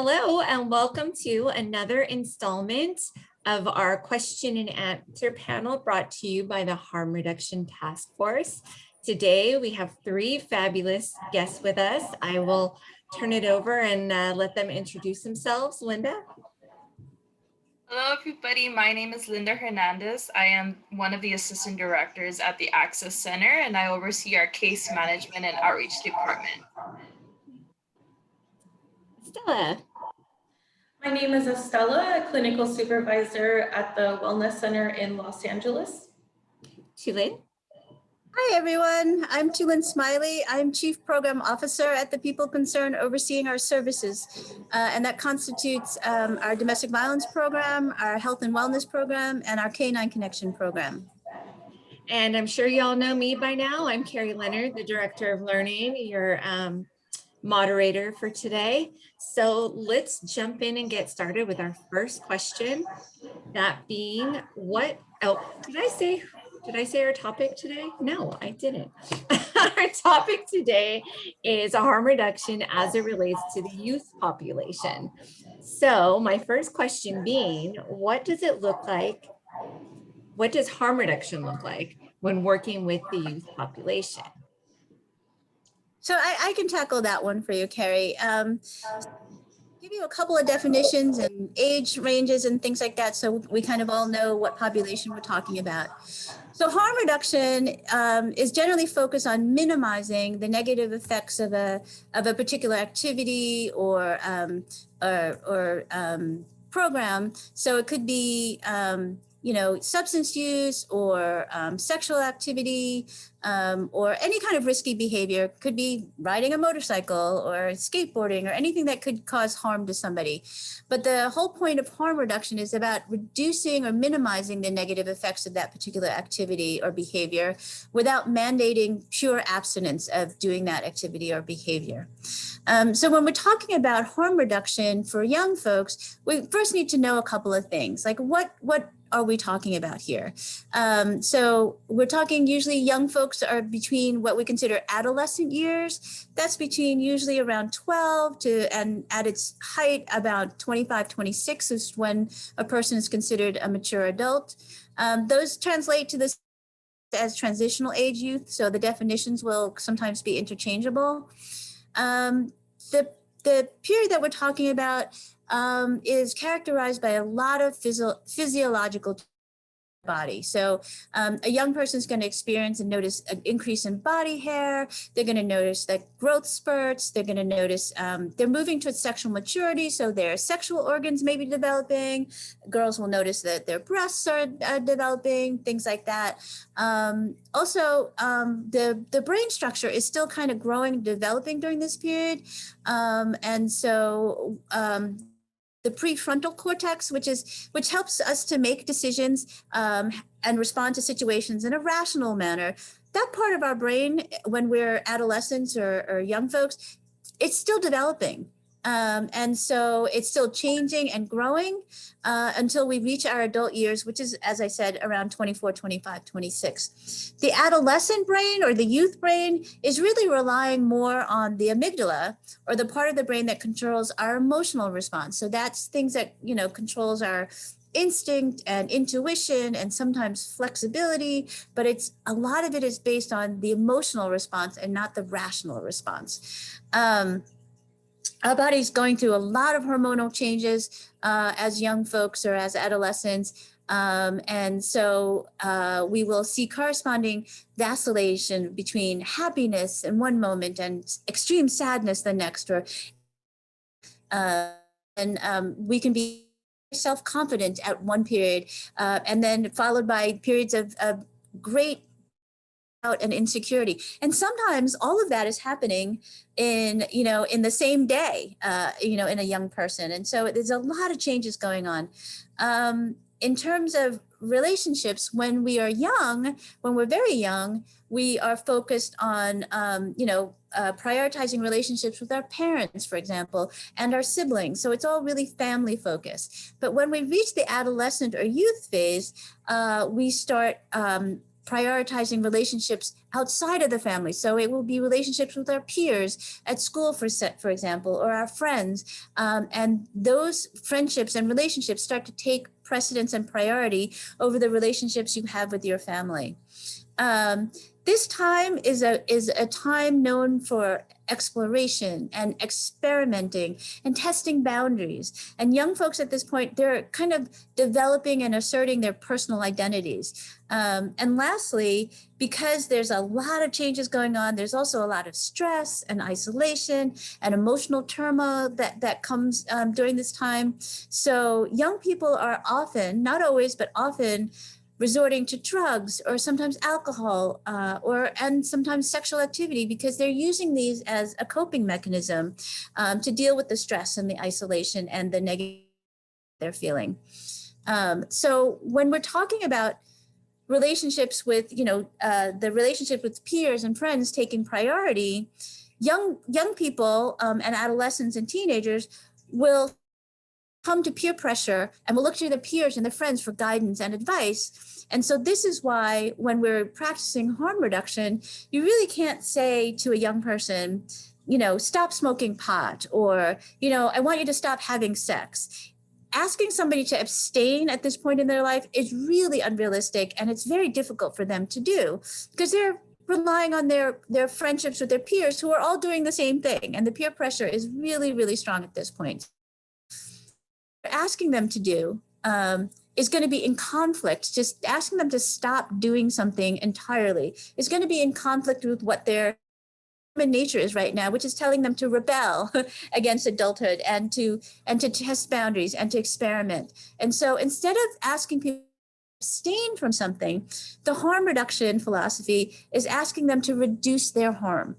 Hello and welcome to another installment of our question and answer panel brought to you by the Harm Reduction Task Force. Today we have three fabulous guests with us. I will turn it over and let them introduce themselves. Linda? Hello everybody, my name is Linda Hernandez. I am one of the assistant directors at the Access Center and I oversee our case management and outreach department. Estela? My name is Estela, a clinical supervisor at the Wellness Center in Los Angeles. TuLynn? Hi everyone, I'm TuLynn Smiley. I'm Chief Program Officer at the People Concerned overseeing our services. And that constitutes our domestic violence program, our health and wellness program, and our K-9 Connection program. And I'm sure you all know me by now. I'm Carrie Leonard, the Director of Learning, your moderator for today. So let's jump in and get started with our first question. That being did I say our topic today? No, I didn't. Our topic today is harm reduction as it relates to the youth population. So my first question being, what does it look like? What does harm reduction look like when working with the youth population? So I can tackle that one for you, Carrie. Give you a couple of definitions and age ranges and things like that, so we kind of all know what population we're talking about. So harm reduction is generally focused on minimizing the negative effects of a particular activity or program. So it could be substance use or sexual activity or any kind of risky behavior. Could be riding a motorcycle or skateboarding or anything that could cause harm to somebody. But the whole point of harm reduction is about reducing or minimizing the negative effects of that particular activity or behavior without mandating pure abstinence of doing that activity or behavior. So when we're talking about harm reduction for young folks, we first need to know a couple of things, like what are we talking about here? So we're talking usually young folks are between what we consider adolescent years. That's between usually around 12 and at its height about 25, 26 is when a person is considered a mature adult. Those translate to this as transitional age youth. So the definitions will sometimes be interchangeable. The period that we're talking about is characterized by a lot of physiological body. So a young person is going to experience and notice an increase in body hair. They're going to notice that growth spurts. They're going to notice they're moving towards sexual maturity. So their sexual organs may be developing. Girls will notice that their breasts are developing, things like that. Also, the brain structure is still kind of growing and developing during this period. And so the prefrontal cortex, which helps us to make decisions and respond to situations in a rational manner. That part of our brain, when we're adolescents or young folks, it's still developing. And so it's still changing and growing until we reach our adult years, which is, as I said, around 24, 25, 26. The adolescent brain or the youth brain is really relying more on the amygdala, or the part of the brain that controls our emotional response. So that's things that, controls our instinct and intuition and sometimes flexibility, but a lot of it is based on the emotional response and not the rational response. Our body's going through a lot of hormonal changes as young folks or as adolescents. And so we will see corresponding vacillation between happiness in one moment and extreme sadness the next, and we can be self-confident at one period and then followed by periods of great doubt and insecurity. And sometimes all of that is happening in the same day, in a young person. And so there's a lot of changes going on. In terms of relationships, when we are young, when we're very young, we are focused on, prioritizing relationships with our parents, for example, and our siblings. So it's all really family focused. But when we reach the adolescent or youth phase, we start prioritizing relationships outside of the family. So it will be relationships with our peers at school, for example, or our friends. And those friendships and relationships start to take precedence and priority over the relationships you have with your family. This time is a time known for exploration and experimenting and testing boundaries. And young folks at this point, they're kind of developing and asserting their personal identities. And lastly, because there's a lot of changes going on, there's also a lot of stress and isolation and emotional turmoil that comes during this time. So young people are often, not always, but often, resorting to drugs or sometimes alcohol and sometimes sexual activity, because they're using these as a coping mechanism to deal with the stress and the isolation and the negative they're feeling. So when we're talking about relationships with, the relationship with peers and friends taking priority, young people and adolescents and teenagers will come to peer pressure and will look to their peers and their friends for guidance and advice. And so this is why when we're practicing harm reduction, you really can't say to a young person, stop smoking pot, or, I want you to stop having sex. Asking somebody to abstain at this point in their life is really unrealistic, and it's very difficult for them to do because they're relying on their friendships with their peers who are all doing the same thing. And the peer pressure is really, really strong at this point. Asking them to do is going to be in conflict. Just asking them to stop doing something entirely is going to be in conflict with what their human nature is right now, which is telling them to rebel against adulthood and to test boundaries and to experiment. And so instead of asking people to abstain from something, the harm reduction philosophy is asking them to reduce their harm.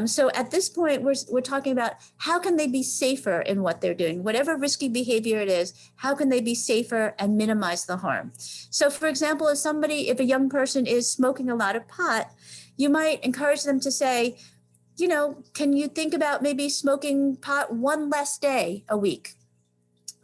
So at this point, we're talking about how can they be safer in what they're doing, whatever risky behavior it is, how can they be safer and minimize the harm? So for example, if a young person is smoking a lot of pot, you might encourage them to say, can you think about maybe smoking pot one less day a week?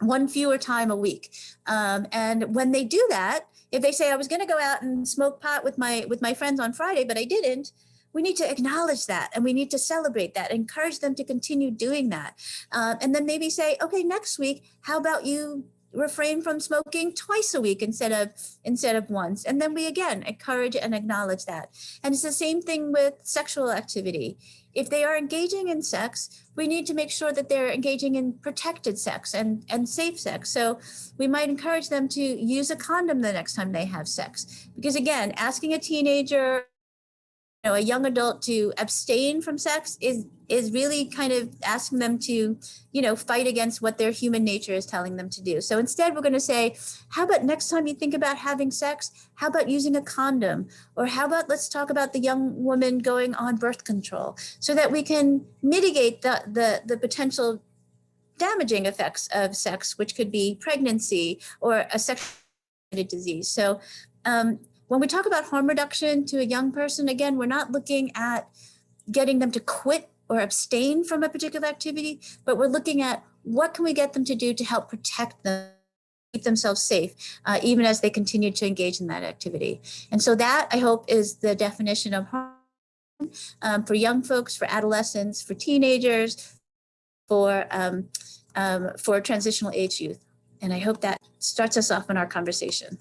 One fewer time a week. And when they do that, if they say, I was going to go out and smoke pot with my friends on Friday, but I didn't, we need to acknowledge that and we need to celebrate that, encourage them to continue doing that. And then maybe say, okay, next week, how about you refrain from smoking twice a week instead of once? And then we again encourage and acknowledge that. And it's the same thing with sexual activity. If they are engaging in sex, we need to make sure that they're engaging in protected sex and safe sex. So we might encourage them to use a condom the next time they have sex. Because again, asking a teenager, a young adult to abstain from sex is really kind of asking them to, fight against what their human nature is telling them to do. So instead, we're going to say, how about next time you think about having sex, how about using a condom? Or how about let's talk about the young woman going on birth control so that we can mitigate the potential damaging effects of sex, which could be pregnancy or a sexual disease. So when we talk about harm reduction to a young person, again, we're not looking at getting them to quit or abstain from a particular activity, but we're looking at what can we get them to do to help protect them, keep themselves safe, even as they continue to engage in that activity. And so that, I hope, is the definition of harm for young folks, for adolescents, for teenagers, for transitional age youth. And I hope that starts us off in our conversation.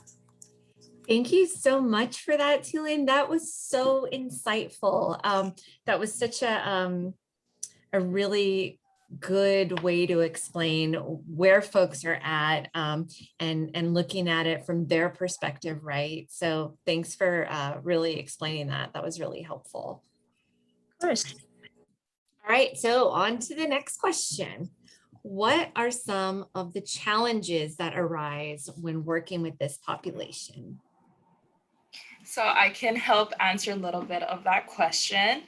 Thank you so much for that, TuLynn. That was so insightful. That was such a really good way to explain where folks are at and looking at it from their perspective, right? So thanks for really explaining that. That was really helpful. Of course. All right, so on to the next question. What are some of the challenges that arise when working with this population? So I can help answer a little bit of that question.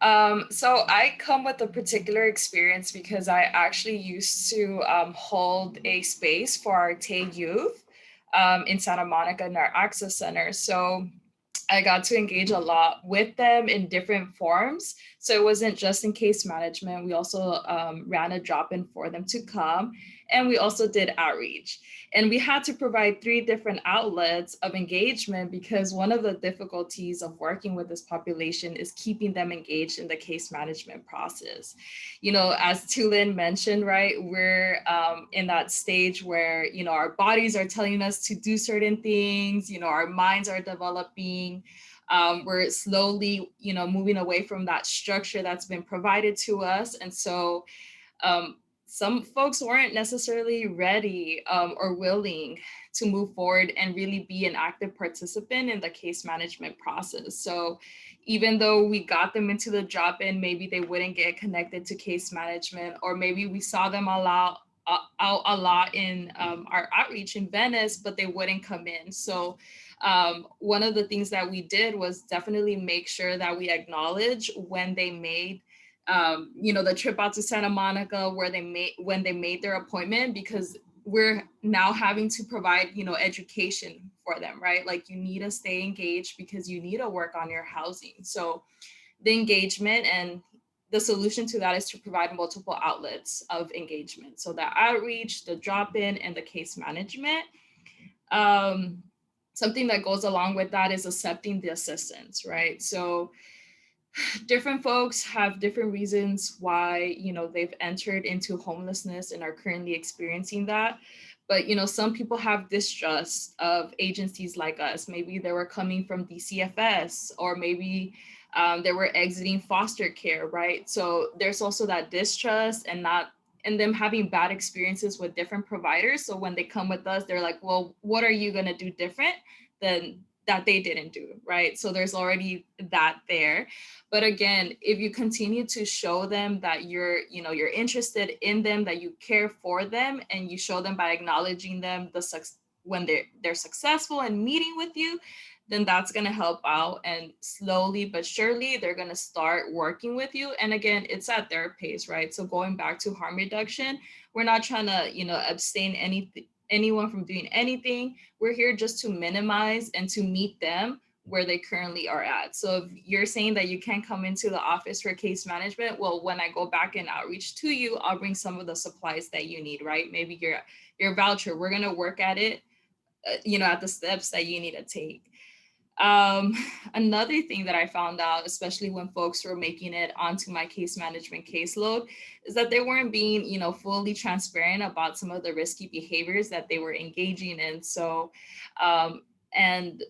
So I come with a particular experience because I actually used to hold a space for our TAY youth in Santa Monica in our Access Center. So I got to engage a lot with them in different forms. So it wasn't just in case management. We also ran a drop-in for them to come, and we also did outreach. And we had to provide 3 different outlets of engagement because one of the difficulties of working with this population is keeping them engaged in the case management process. You know, as TuLynn mentioned, right, we're in that stage where, you know, our bodies are telling us to do certain things, you know, our minds are developing. We're slowly, you know, moving away from that structure that's been provided to us. And so some folks weren't necessarily ready or willing to move forward and really be an active participant in the case management process. So even though we got them into the drop-in, maybe they wouldn't get connected to case management, or maybe we saw them out a lot in our outreach in Venice, but they wouldn't come in. So one of the things that we did was definitely make sure that we acknowledge when they made you know, the trip out to Santa Monica when they made their appointment, because we're now having to provide, you know, education for them, right? Like, you need to stay engaged because you need to work on your housing. So the engagement and the solution to that is to provide multiple outlets of engagement. So the outreach, the drop-in, and the case management. Something that goes along with that is accepting the assistance, right? So different folks have different reasons why, you know, they've entered into homelessness and are currently experiencing that. But, you know, some people have distrust of agencies like us. Maybe they were coming from DCFS, or maybe they were exiting foster care, right? So there's also that distrust and them having bad experiences with different providers. So when they come with us, they're like, well, what are you gonna do different than that they didn't do, right? So there's already that there. But again, if you continue to show them that you're interested in them, that you care for them, and you show them by acknowledging them when they're successful and meeting with you, then that's going to help out. And slowly but surely, they're going to start working with you. And again, it's at their pace, right? So going back to harm reduction, we're not trying to, you know, abstain anyone from doing anything. We're here just to minimize and to meet them where they currently are at. So if you're saying that you can't come into the office for case management, well, when I go back and outreach to you, I'll bring some of the supplies that you need, right? Maybe your voucher, we're gonna work at it, you know, at the steps that you need to take. Another thing that I found out, especially when folks were making it onto my case management caseload, is that they weren't being, you know, fully transparent about some of the risky behaviors that they were engaging in. So, and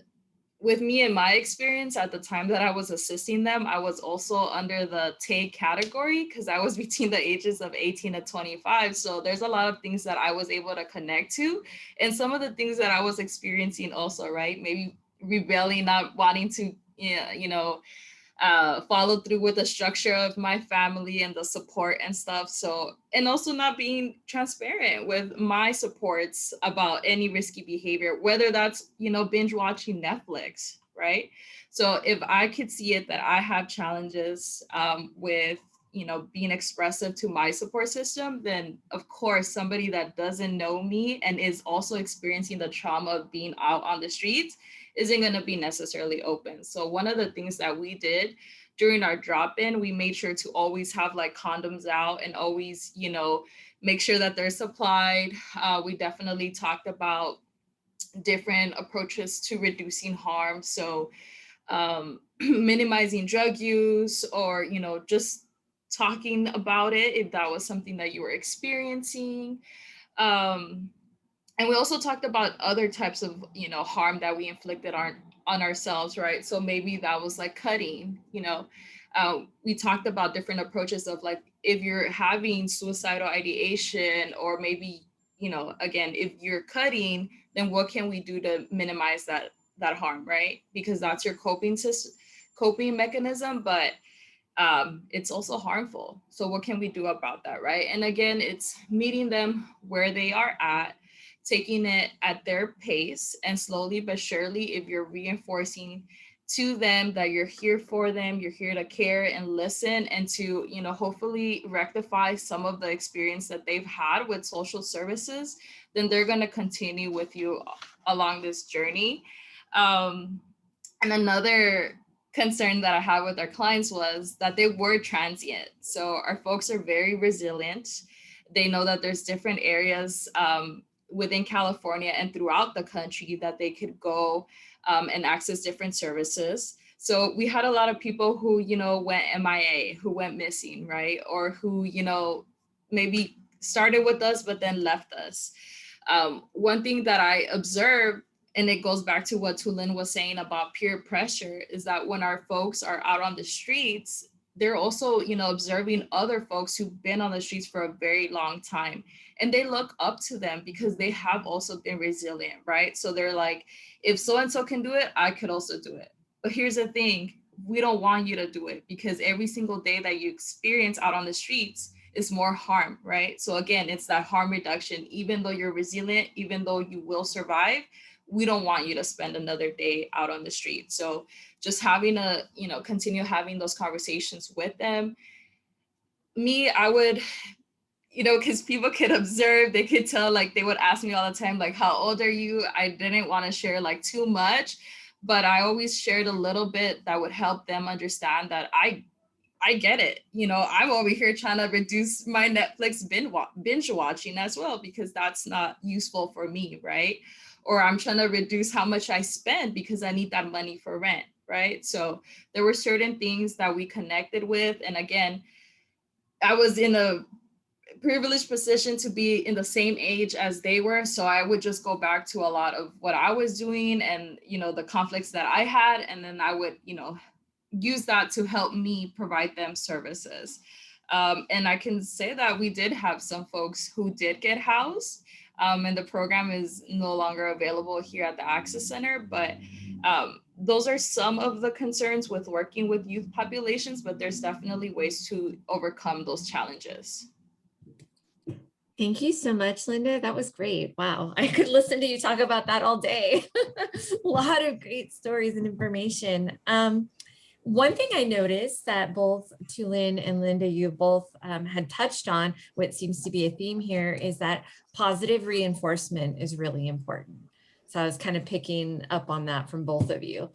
with me and my experience at the time that I was assisting them, I was also under the TAG category because I was between the ages of 18 to 25. So there's a lot of things that I was able to connect to, and some of the things that I was experiencing also, right? Maybe rebelling, not wanting to, you know, follow through with the structure of my family and the support and stuff. So, and also not being transparent with my supports about any risky behavior, whether that's, you know, binge watching Netflix, right? So if I could see it that I have challenges with, you know, being expressive to my support system, then of course, somebody that doesn't know me and is also experiencing the trauma of being out on the streets isn't going to be necessarily open. So one of the things that we did during our drop-in, we made sure to always have like condoms out and always, you know, make sure that they're supplied. We definitely talked about different approaches to reducing harm. So minimizing drug use, or, you know, just talking about it if that was something that you were experiencing. And we also talked about other types of, you know, harm that we inflicted on ourselves, right? So maybe that was like cutting, you know. We talked about different approaches of like, if you're having suicidal ideation, or maybe, you know, again, if you're cutting, then what can we do to minimize that harm, right? Because that's your coping mechanism, but it's also harmful. So what can we do about that, right? And again, it's meeting them where they are at, taking it at their pace, and slowly but surely, if you're reinforcing to them that you're here for them, you're here to care and listen, and to, you know, hopefully rectify some of the experience that they've had with social services, then they're going to continue with you along this journey. And another concern that I had with our clients was that they were transient. So our folks are very resilient. They know that there's different areas within California and throughout the country that they could go and access different services. So we had a lot of people who, went MIA, who went missing, right? Or who, maybe started with us, but then left us. One thing that I observed, and it goes back to what TuLynn was saying about peer pressure, is that when our folks are out on the streets, they're also, observing other folks who've been on the streets for a very long time. And they look up to them because they have also been resilient, right? So they're like, if so-and-so can do it, I could also do it. But here's the thing, we don't want you to do it, because every single day that you experience out on the streets is more harm, right? So again, it's that harm reduction. Even though you're resilient, even though you will survive, we don't want you to spend another day out on the street. So just having to, continue having those conversations with them. Me, I would, because people could observe, they could tell, like they would ask me all the time, like, how old are you? I didn't want to share like too much, but I always shared a little bit that would help them understand that I get it. I'm over here trying to reduce my Netflix binge watching as well, because that's not useful for me, right? Or I'm trying to reduce how much I spend because I need that money for rent, right? So there were certain things that we connected with. And again, I was in a privileged position to be in the same age as they were. So I would just go back to a lot of what I was doing and, the conflicts that I had. And then I would, use that to help me provide them services. And I can say that we did have some folks who did get housed, and the program is no longer available here at the Access Center, but those are some of the concerns with working with youth populations, but there's definitely ways to overcome those challenges. Thank you so much, Linda. That was great. Wow. I could listen to you talk about that all day. A lot of great stories and information. One thing I noticed that both TuLynn and Linda, you both had touched on, what seems to be a theme here, is that positive reinforcement is really important. So I was kind of picking up on that from both of you.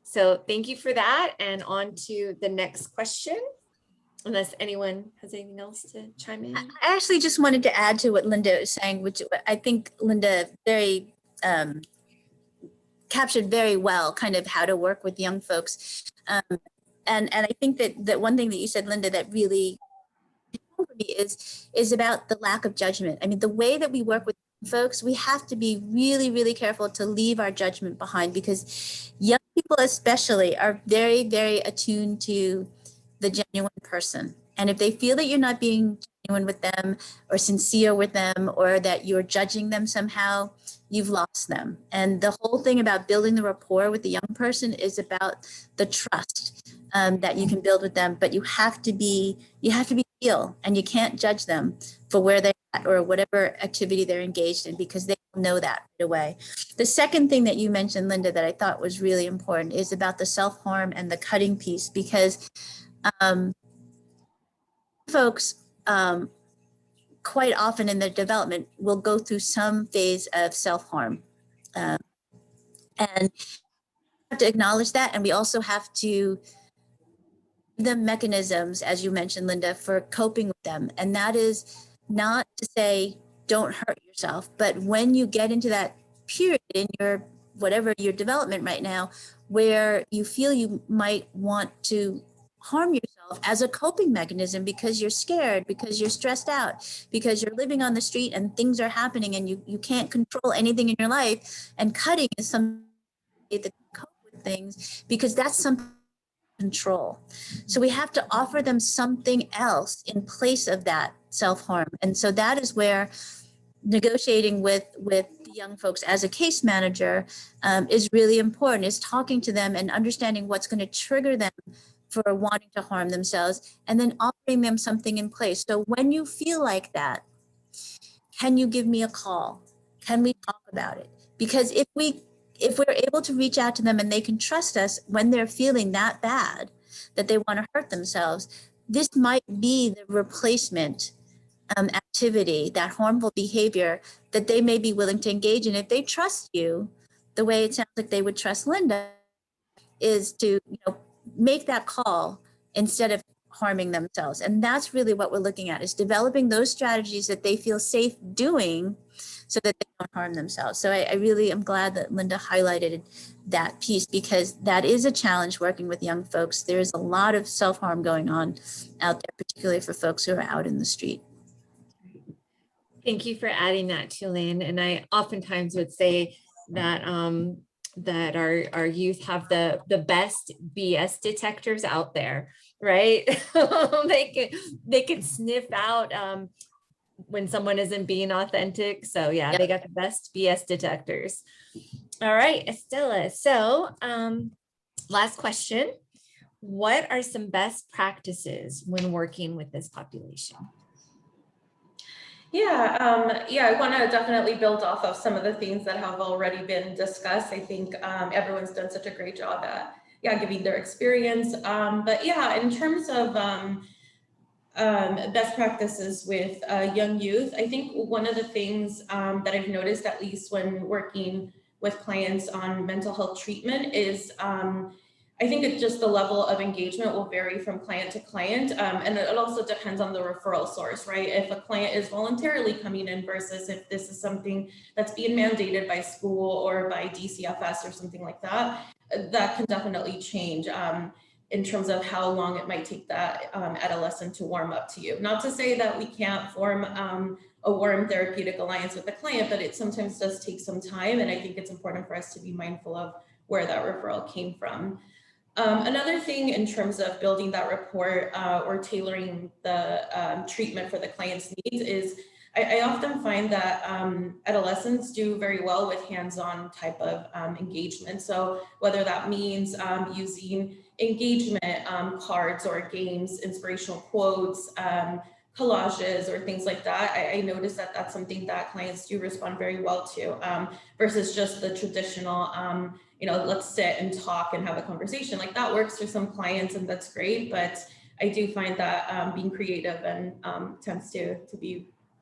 So thank you for that. And on to the next question, unless anyone has anything else to chime in. I actually just wanted to add to what Linda was saying, which I think Linda very captured very well kind of how to work with young folks. And I think that one thing that you said, Linda, that really for me is about the lack of judgment. I mean, the way that we work with folks, we have to be really, really careful to leave our judgment behind, because young people especially are very, very attuned to the genuine person. And if they feel that you're not being genuine with them or sincere with them, or that you're judging them somehow, you've lost them. And the whole thing about building the rapport with the young person is about the trust that you can build with them. But you have to be real, and you can't judge them for where they're at or whatever activity they're engaged in, because they will know that right away. The second thing that you mentioned, Linda, that I thought was really important is about the self-harm and the cutting piece, because folks quite often in their development will go through some phase of self-harm. And we have to acknowledge that, and we also have to the mechanisms, as you mentioned, Linda, for coping with them. And that is not to say don't hurt yourself, but when you get into that period in your whatever your development right now, where you feel you might want to harm yourself as a coping mechanism because you're scared, because you're stressed out, because you're living on the street and things are happening and you can't control anything in your life, and cutting is some way to cope with things, because that's something control. So we have to offer them something else in place of that self-harm. And so that is where negotiating with the young folks as a case manager is really important, is talking to them and understanding what's going to trigger them for wanting to harm themselves, and then offering them something in place. So when you feel like that, can you give me a call? Can we talk about it? Because if we're able to reach out to them and they can trust us when they're feeling that bad, that they want to hurt themselves, this might be the replacement activity, that harmful behavior that they may be willing to engage in. If they trust you the way it sounds like they would trust Linda, is to, make that call instead of harming themselves. And that's really what we're looking at, is developing those strategies that they feel safe doing so that they don't harm themselves. So I really am glad that Linda highlighted that piece, because that is a challenge working with young folks. There's a lot of self-harm going on out there, particularly for folks who are out in the street. Thank you for adding that, TuLynn. And I oftentimes would say that that our youth have the best BS detectors out there, right? they can sniff out when someone isn't being authentic. So yeah, Yep. they got the best BS detectors. All right, Estela. So last question. What are some best practices when working with this population? Yeah, I want to definitely build off of some of the things that have already been discussed. I think everyone's done such a great job at giving their experience. But yeah, in terms of best practices with young youth, I think one of the things that I've noticed, at least when working with clients on mental health treatment, is I think it's just the level of engagement will vary from client to client. And it also depends on the referral source, right? If a client is voluntarily coming in versus if this is something that's being mandated by school or by DCFS or something like that, that can definitely change in terms of how long it might take that adolescent to warm up to you. Not to say that we can't form a warm therapeutic alliance with the client, but it sometimes does take some time. And I think it's important for us to be mindful of where that referral came from. Another thing in terms of building that rapport or tailoring the treatment for the client's needs is I often find that adolescents do very well with hands-on type of engagement. So whether that means using engagement cards or games, inspirational quotes, collages or things like that, I notice that that's something that clients do respond very well to versus just the traditional let's sit and talk and have a conversation. Like that works for some clients and that's great, but I do find that being creative and tends to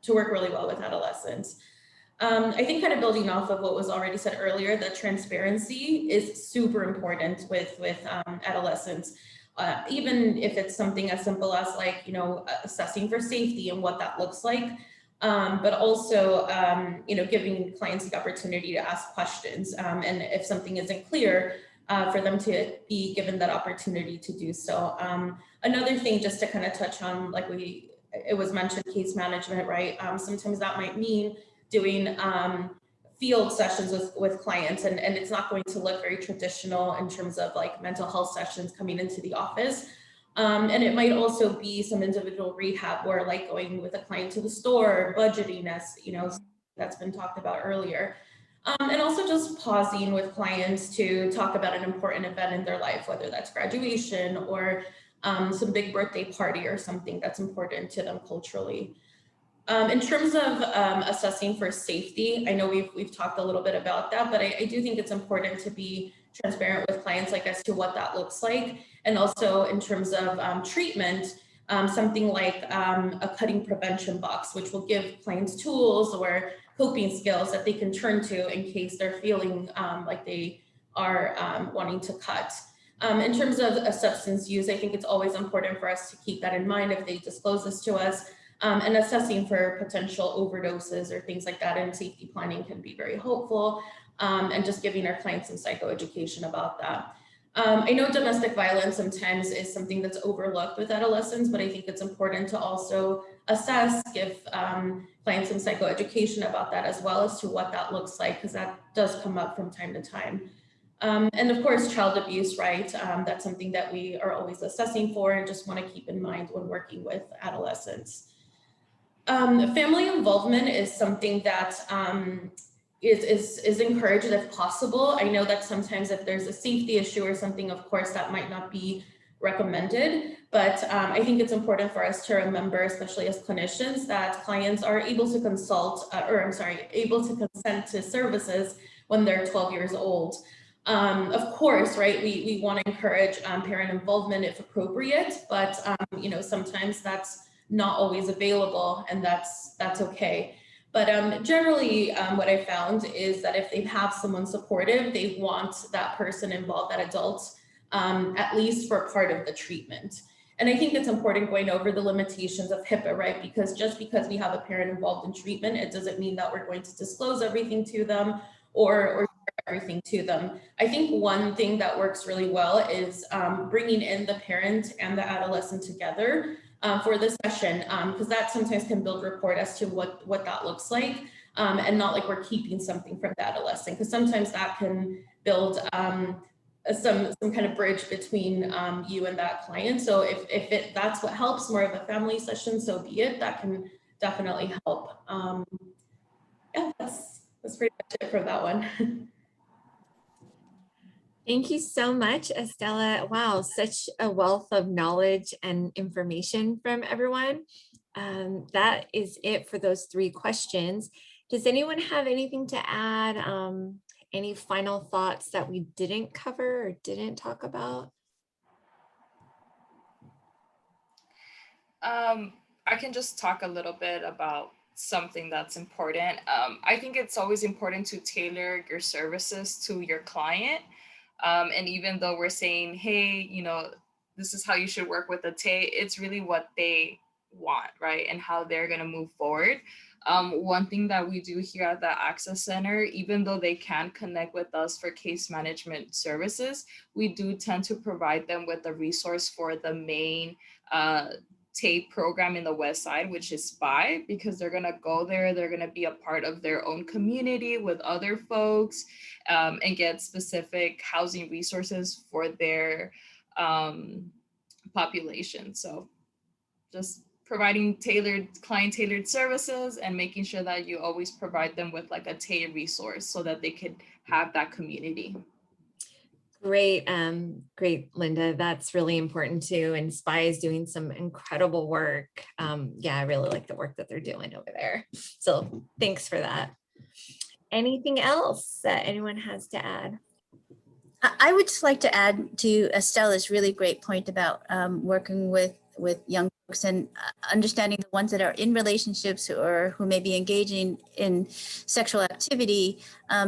work really well with adolescents. I think kind of building off of what was already said earlier, that transparency is super important with adolescents. Even if it's something as simple as assessing for safety and what that looks like. But also, giving clients the opportunity to ask questions. And if something isn't clear, for them to be given that opportunity to do so. Another thing, just to kind of touch on, it was mentioned, case management, right? Sometimes that might mean doing field sessions with clients, and it's not going to look very traditional in terms of like mental health sessions coming into the office. And it might also be some individual rehab where like going with a client to the store, budgeting, as that's been talked about earlier. And also just pausing with clients to talk about an important event in their life, whether that's graduation or some big birthday party or something that's important to them culturally. In terms of assessing for safety, I know we've talked a little bit about that, but I do think it's important to be transparent with clients as to what that looks like. And also in terms of treatment, something like a cutting prevention box, which will give clients tools or coping skills that they can turn to in case they're feeling like they are wanting to cut. In terms of a substance use, I think it's always important for us to keep that in mind if they disclose this to us. And assessing for potential overdoses or things like that, and safety planning can be very helpful, and just giving our clients some psychoeducation about that. I know domestic violence sometimes is something that's overlooked with adolescents, but I think it's important to also assess, give clients some psychoeducation about that as well as to what that looks like, because that does come up from time to time. And of course, child abuse, right? That's something that we are always assessing for and just want to keep in mind when working with adolescents. Family involvement is something that is encouraged if possible. I know that sometimes if there's a safety issue or something, of course, that might not be recommended, but I think it's important for us to remember, especially as clinicians, that clients are able to able to consent to services when they're 12 years old. Of course, right, we want to encourage parent involvement if appropriate, but sometimes that's not always available, and that's okay. But generally, what I found is that if they have someone supportive, they want that person involved, that adult, at least for part of the treatment. And I think it's important going over the limitations of HIPAA, right? Because just because we have a parent involved in treatment, it doesn't mean that we're going to disclose everything to them or everything to them. I think one thing that works really well is bringing in the parent and the adolescent together for the session, because that sometimes can build rapport as to what that looks like, and not like we're keeping something from the adolescent, because sometimes that can build some kind of bridge between you and that client. So if that's what helps, more of a family session, so be it. That can definitely help. Yeah, that's pretty much it for that one. Thank you so much, Estela. Wow, such a wealth of knowledge and information from everyone. That is it for those 3 questions. Does anyone have anything to add? Any final thoughts that we didn't cover or didn't talk about? I can just talk a little bit about something that's important. I think it's always important to tailor your services to your client. And even though we're saying, hey, you know, this is how you should work with a TAE, it's really what they want, right? And how they're going to move forward. One thing that we do here at the Access Center, even though they can connect with us for case management services, we do tend to provide them with a resource for the main TAE program in the West Side, which is SPY, because they're going to go there, they're going to be a part of their own community with other folks, and get specific housing resources for their population. So just providing client-tailored services and making sure that you always provide them with like a TAE resource so that they could have that community. Great, great, Linda. That's really important too. And SPY is doing some incredible work. Yeah, I really like the work that they're doing over there. So thanks for that. Anything else that anyone has to add? I would just like to add to Estela's really great point about working with young folks and understanding the ones that are in relationships or who may be engaging in sexual activity,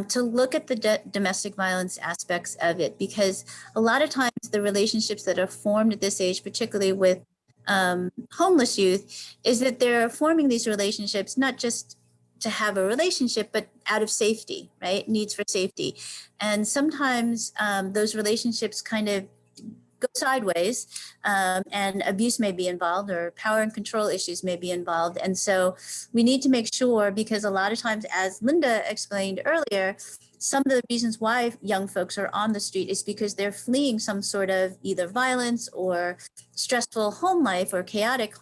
to look at the domestic violence aspects of it, because a lot of times the relationships that are formed at this age, particularly with homeless youth, is that they're forming these relationships not just to have a relationship, but out of safety, right? Needs for safety. And sometimes those relationships kind of go sideways, and abuse may be involved, or power and control issues may be involved. And so we need to make sure, because a lot of times, as Linda explained earlier, some of the reasons why young folks are on the street is because they're fleeing some sort of either violence or stressful home life or chaotic,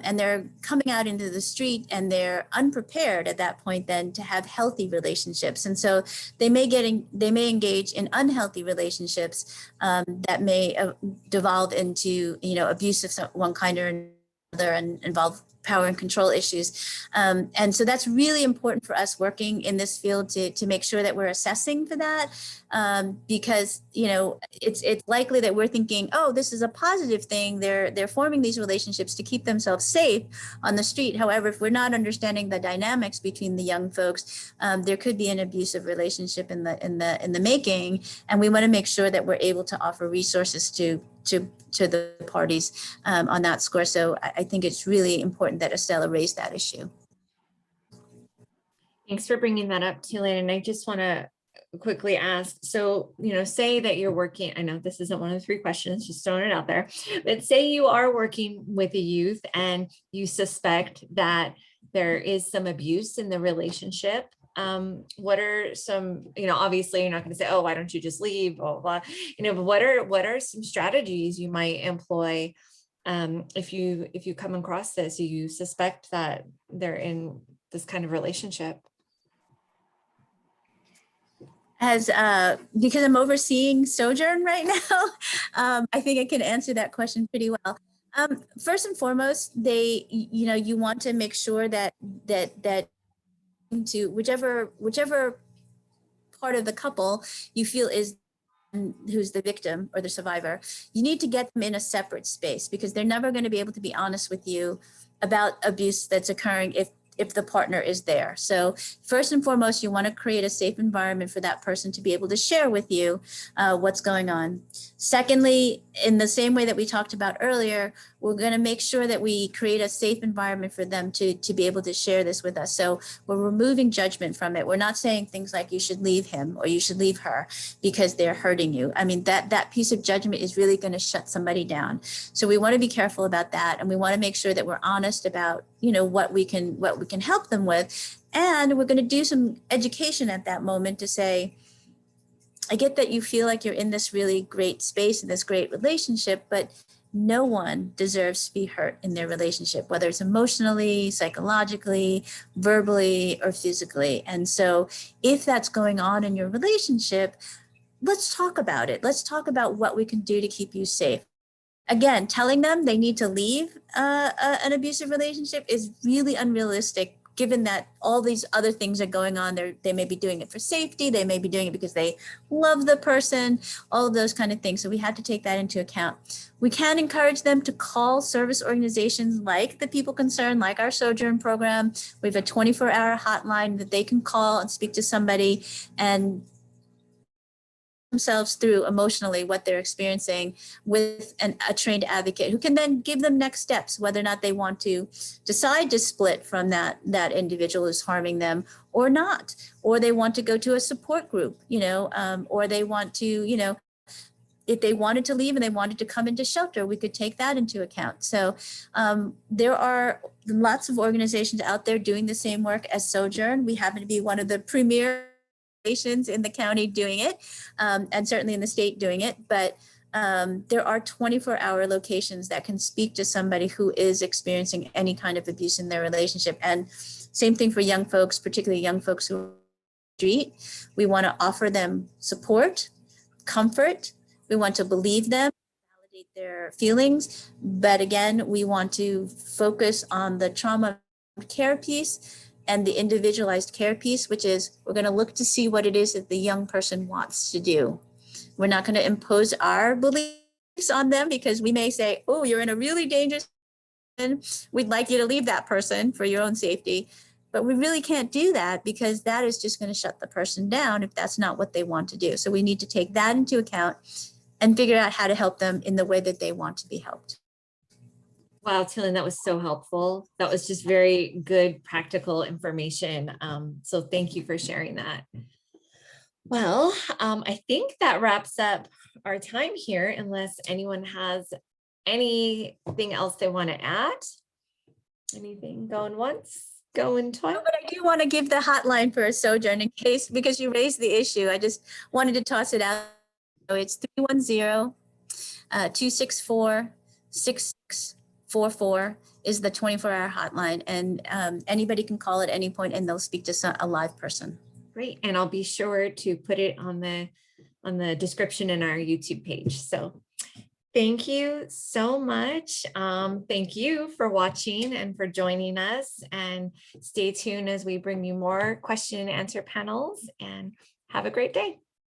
and they're coming out into the street and they're unprepared at that point then to have healthy relationships. And so they may engage in unhealthy relationships that may devolve into, abuse of one kind or another and involve power and control issues. And so that's really important for us working in this field to make sure that we're assessing for that, because, it's likely that we're thinking, oh, this is a positive thing. They're forming these relationships to keep themselves safe on the street. However, if we're not understanding the dynamics between the young folks, there could be an abusive relationship in the making. And we want to make sure that we're able to offer resources to the parties on that score. So I think it's really important that Estela raised that issue. Thanks for bringing that up, TuLynn. And I just want to quickly ask, so, say that you're working, I know this isn't one of the 3 questions, just throwing it out there, but say you are working with a youth and you suspect that there is some abuse in the relationship. What are some, obviously you're not going to say, oh, why don't you just leave, blah, blah, blah. But what are some strategies you might employ if you come across this, you suspect that they're in this kind of relationship? Because I'm overseeing Sojourn right now, I think I can answer that question pretty well. First and foremost, you want to make sure that to whichever part of the couple you feel is who's the victim or the survivor, you need to get them in a separate space, because they're never going to be able to be honest with you about abuse that's occurring if the partner is there. So first and foremost, you want to create a safe environment for that person to be able to share with you what's going on. Secondly, in the same way that we talked about earlier, we're going to make sure that we create a safe environment for them to be able to share this with us. So we're removing judgment from it. We're not saying things like you should leave him or you should leave her because they're hurting you. I mean, that piece of judgment is really going to shut somebody down. So we want to be careful about that. And we want to make sure that we're honest about, what we can help them with. And we're going to do some education at that moment to say, I get that you feel like you're in this really great space, in this great relationship, but no one deserves to be hurt in their relationship, whether it's emotionally, psychologically, verbally, or physically. And so if that's going on in your relationship, let's talk about it. Let's talk about what we can do to keep you safe. Again, telling them they need to leave an abusive relationship is really unrealistic, given that all these other things are going on. They may be doing it for safety. They may be doing it because they love the person, all of those kind of things. So we have to take that into account. We can encourage them to call service organizations like the People Concerned, like our Sojourn program. We have a 24-hour hotline that they can call and speak to somebody and themselves through emotionally what they're experiencing with a trained advocate who can then give them next steps, whether or not they want to decide to split from that individual who's harming them or not, or they want to go to a support group, or they want to, if they wanted to leave and they wanted to come into shelter, we could take that into account. So there are lots of organizations out there doing the same work as Sojourn. We happen to be one of the premier in the county doing it, and certainly in the state doing it. But there are 24-hour locations that can speak to somebody who is experiencing any kind of abuse in their relationship. And same thing for young folks, particularly young folks who are on the street. We want to offer them support, comfort. We want to believe them, validate their feelings. But again, we want to focus on the trauma care piece and the individualized care piece, which is we're going to look to see what it is that the young person wants to do. We're not going to impose our beliefs on them because we may say, oh, you're in a really dangerous situation. We'd like you to leave that person for your own safety. But we really can't do that because that is just going to shut the person down if that's not what they want to do. So we need to take that into account and figure out how to help them in the way that they want to be helped. Wow, TuLynn, that was so helpful. That was just very good, practical information. So thank you for sharing that. Well, I think that wraps up our time here, unless anyone has anything else they want to add. Anything going once, going twice? But I do want to give the hotline for a Sojourn in case, because you raised the issue. I just wanted to toss it out. So it's 310-264-6644 is the 24-hour hotline, and anybody can call at any point and they'll speak to a live person. Great, and I'll be sure to put it on the description in our YouTube page. So thank you so much. Thank you for watching and for joining us, and stay tuned as we bring you more question and answer panels, and have a great day.